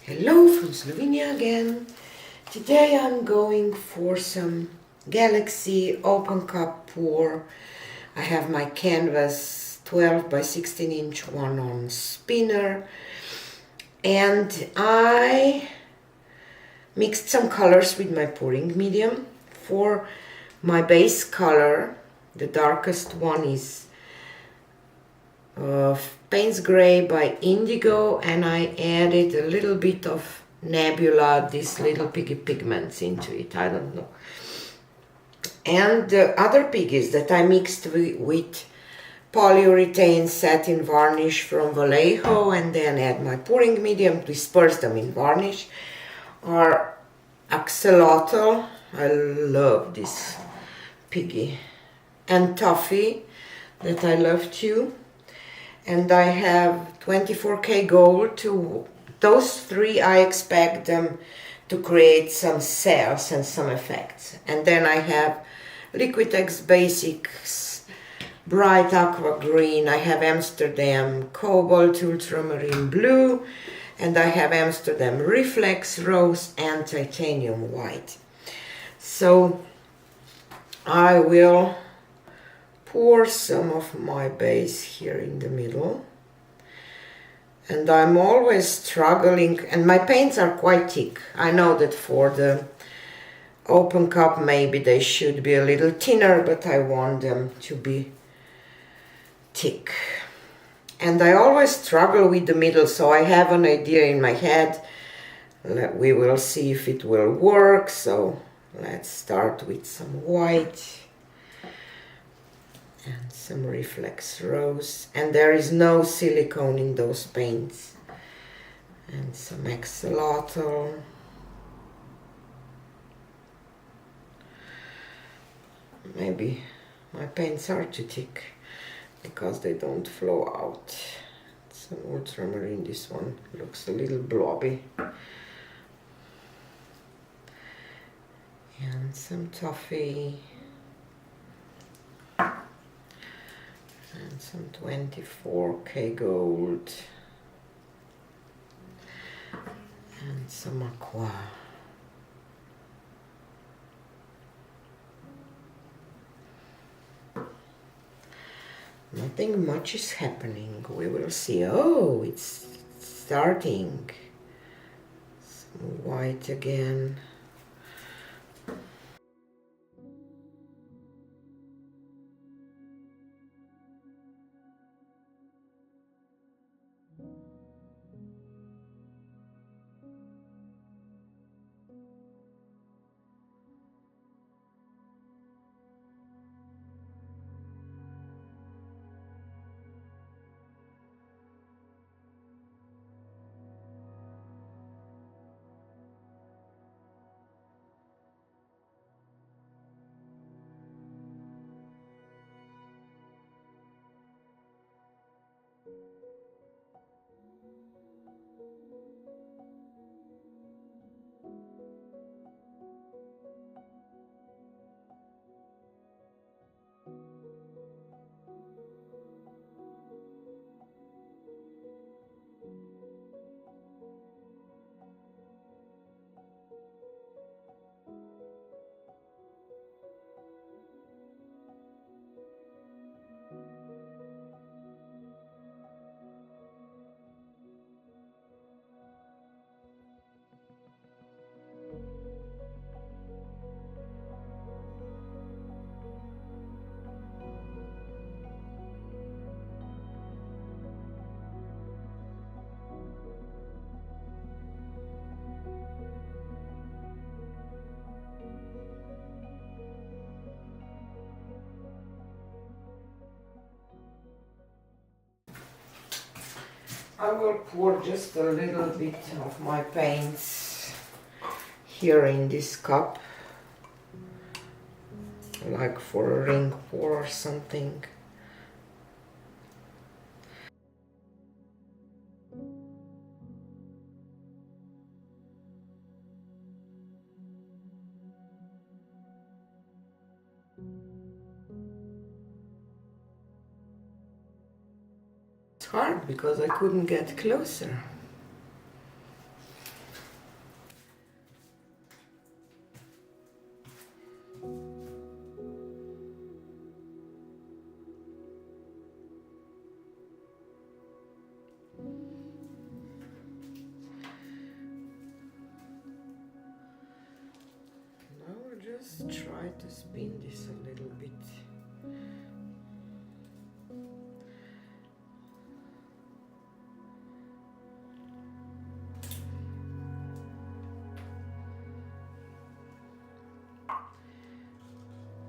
Hello from Slovenia again. Today I'm going for some Galaxy open cup pour. I have my canvas 12 by 16 inch one on spinner, and I mixed some colors with my pouring medium. For my base color, the darkest one is Payne's Gray by Indigo, and I added a little bit of Nebula, these little piggy pigments into it, I don't know. And the other piggies that I mixed with polyurethane satin varnish from Vallejo, and then add my pouring medium, disperse them in varnish, are Axolotl, I love this piggy, and Toffee, that I love too. And I have 24K gold. To those three I expect them to create some cells and some effects. And then I have Liquitex Basics bright aqua green, I have Amsterdam cobalt ultramarine blue, and I have Amsterdam reflex rose and titanium white. So I will pour some of my base here in the middle, and I'm always struggling, and my paints are quite thick. I know that for the open cup maybe they should be a little thinner, but I want them to be thick. And I always struggle with the middle, so I have an idea in my head. We will see if it will work. So let's start with some white and some reflex rose, and there is no silicone in those paints, and some axolotl, maybe my paints are too thick because they don't flow out. Some ultramarine, this one looks a little blobby, and some toffee, and some 24K gold, and some aqua. Nothing much is happening. We will see. Oh, it's starting. Some white again. I will pour just a little bit of my paints here in this cup, like for a ring pour or something. It's hard because I couldn't get closer. Let's try to spin this a little bit.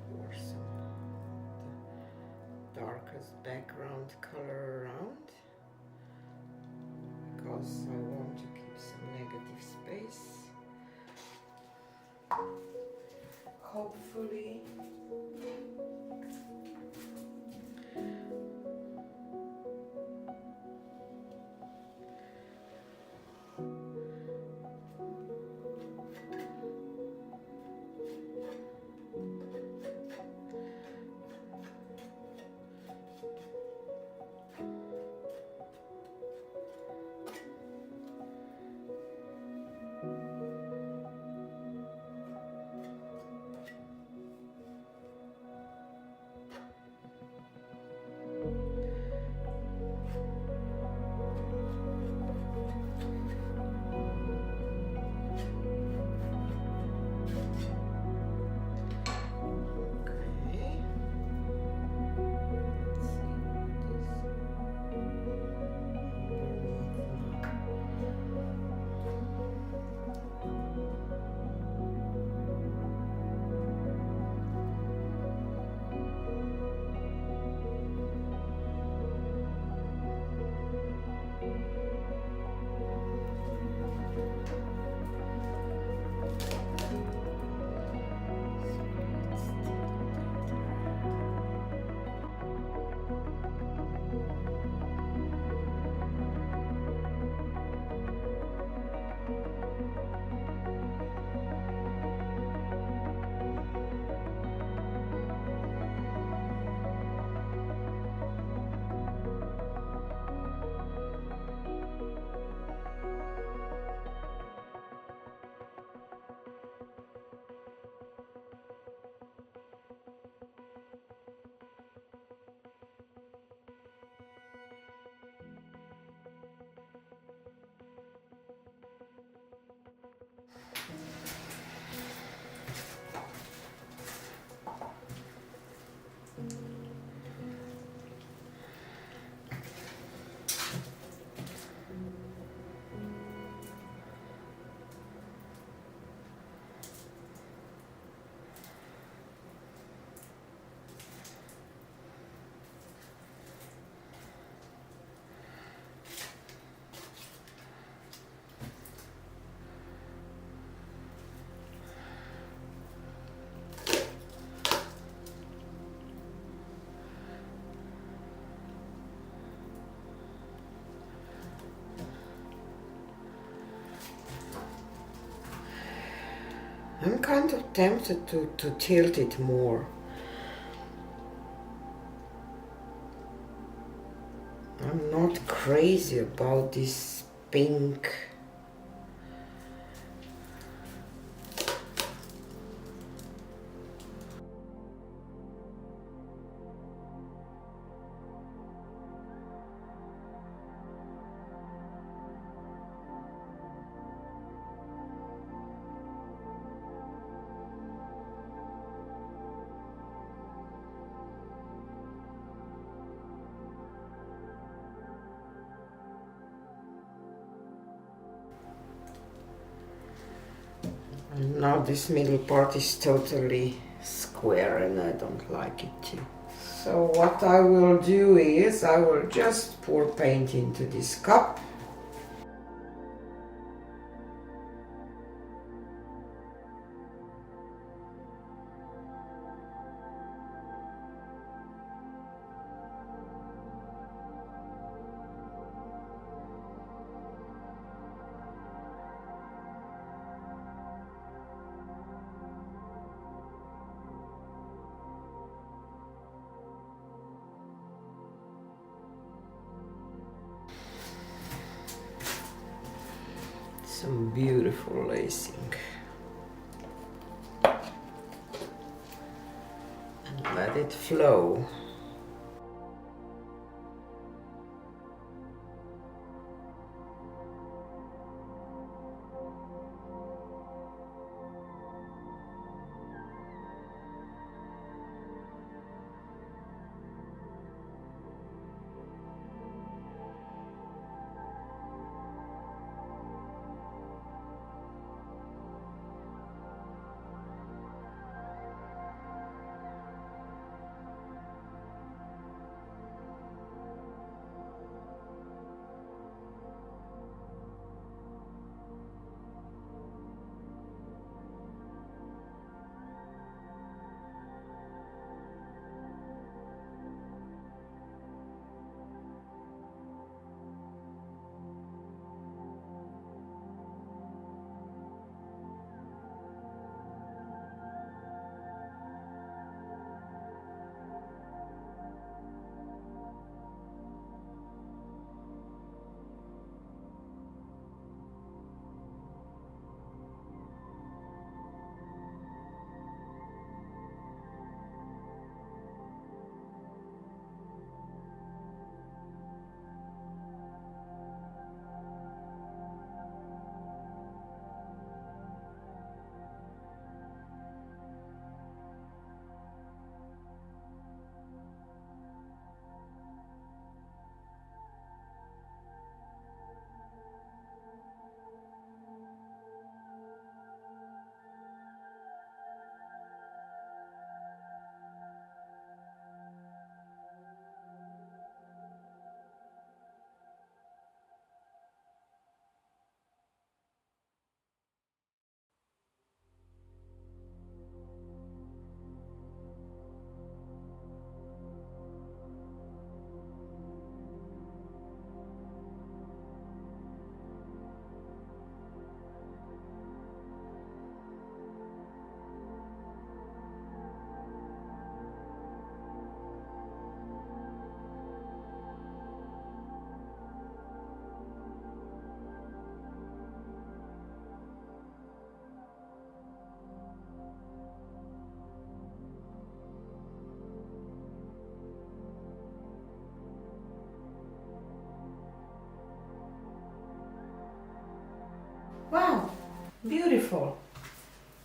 Pour some darkest background color around, because I want to keep some negative space. Hopefully I'm kind of tempted to tilt it more. I'm not crazy about this pink. Now this middle part is totally square and I don't like it too. So what I will do is I will just pour paint into this cup. Some beautiful lacing. And let it flow. Wow, beautiful.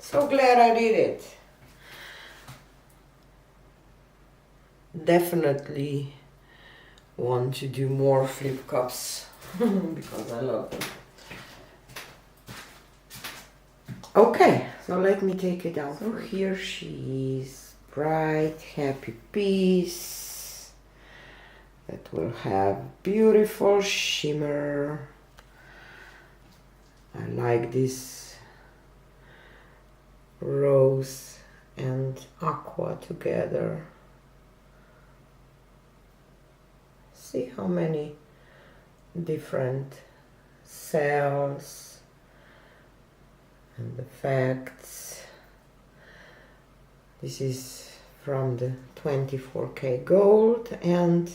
So glad I did it. Definitely want to do more flip cups because I love them. Okay, so let me take it down. So here she is, bright, happy piece that will have beautiful shimmer. I like this rose and aqua together. See how many different cells and effects. This is from the 24K gold and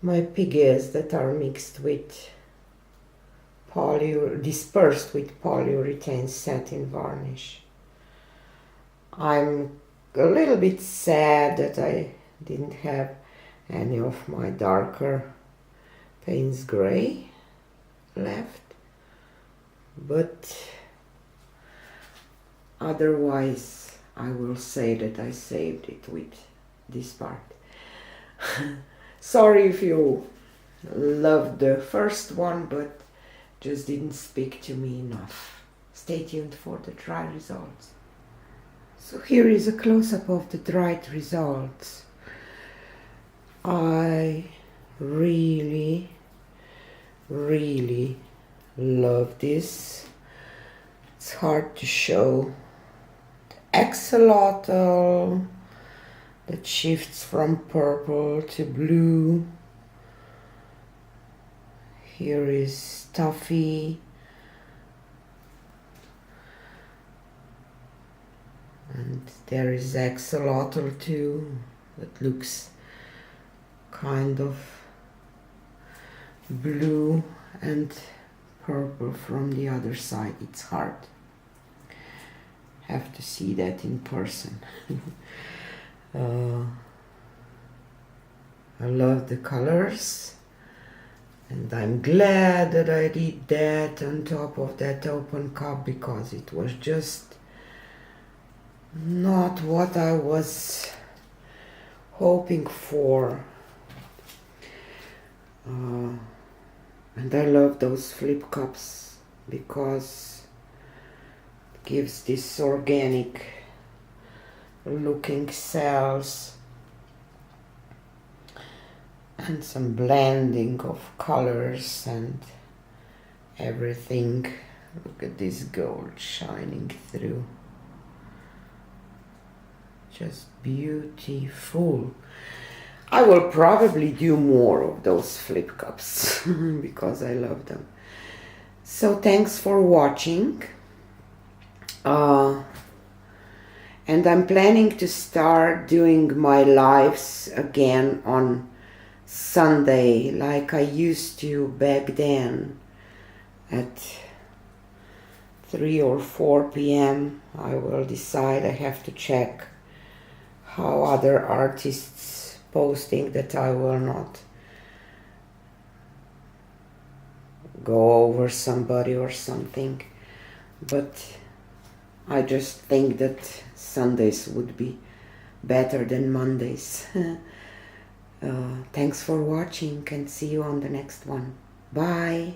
my piggies that are mixed with dispersed with polyurethane satin varnish. I'm a little bit sad that I didn't have any of my darker Payne's Gray left, but otherwise I will say that I saved it with this part. Sorry if you loved the first one, but just didn't speak to me enough. Stay tuned for the dry results. So here is a close-up of the dried results. I really love this. It's hard to show. The axolotl that shifts from purple to blue. Here is stuffy. And there is axolotl too, that looks kind of blue and purple from the other side. It's hard. Have to see that in person. I love the colors, and I'm glad that I did that on top of that open cup because it was just not what I was hoping for. And I love those flip cups because it gives this organic looking cells and some blending of colors and everything. Look at this gold shining through. Just beautiful. I will probably do more of those flip cups because I love them. So thanks for watching. And I'm planning to start doing my lives again on Sunday like I used to back then at 3 or 4 p.m. I will decide. I have to check how other artists posting that I will not go over somebody or something, but I just think that Sundays would be better than Mondays. Thanks for watching and see you on the next one. Bye.